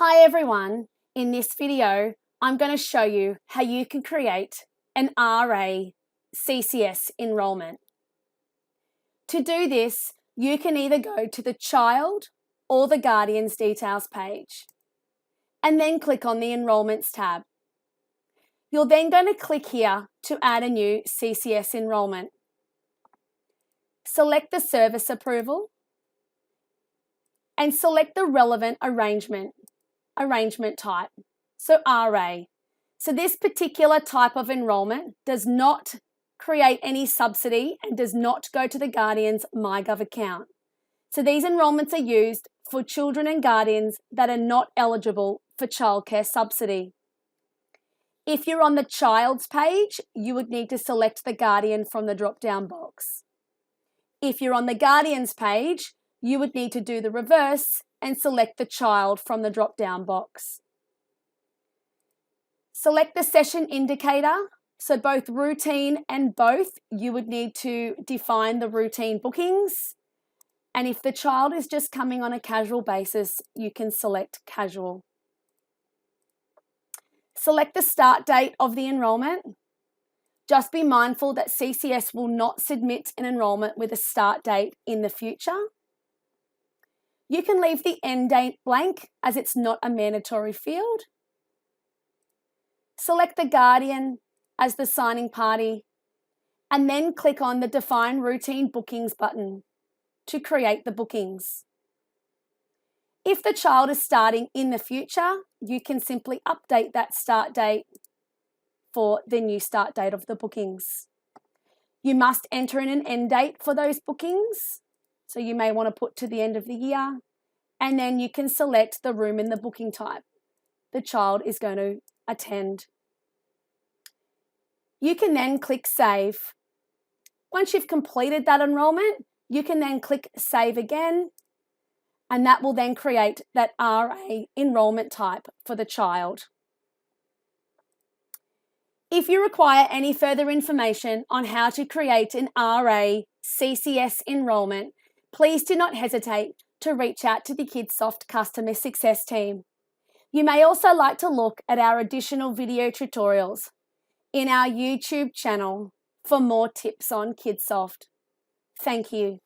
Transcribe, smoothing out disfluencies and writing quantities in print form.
Hi everyone, in this video I'm going to show you how you can create an RA CCS enrolment. To do this, you can either go to the child or the guardian's details page and then click on the enrolments tab. You're then going to click here to add a new CCS enrolment. Select the service approval and select the relevant arrangement type, so RA. So this particular type of enrolment does not create any subsidy and does not go to the guardian's MyGov account. So these enrolments are used for children and guardians that are not eligible for childcare subsidy. If you're on the child's page, you would need to select the guardian from the drop-down box. If you're on the guardian's page, you would need to do the reverse and select the child from the drop-down box. Select the session indicator, so both routine and both, you would need to define the routine bookings. And if the child is just coming on a casual basis, you can select casual. Select the start date of the enrolment. Just be mindful that CCS will not submit an enrolment with a start date in the future. You can leave the end date blank as it's not a mandatory field. Select the guardian as the signing party and then click on the Define Routine Bookings button to create the bookings. If the child is starting in the future, you can simply update that start date for the new start date of the bookings. You must enter in an end date for those bookings. So you may want to put to the end of the year, and then you can select the room in the booking type the child is going to attend. You can then click Save. Once you've completed that enrolment, you can then click Save again, and that will then create that RA enrolment type for the child. If you require any further information on how to create an RA CCS enrolment, please do not hesitate to reach out to the Kidsoft Customer Success team. You may also like to look at our additional video tutorials in our YouTube channel for more tips on Kidsoft. Thank you.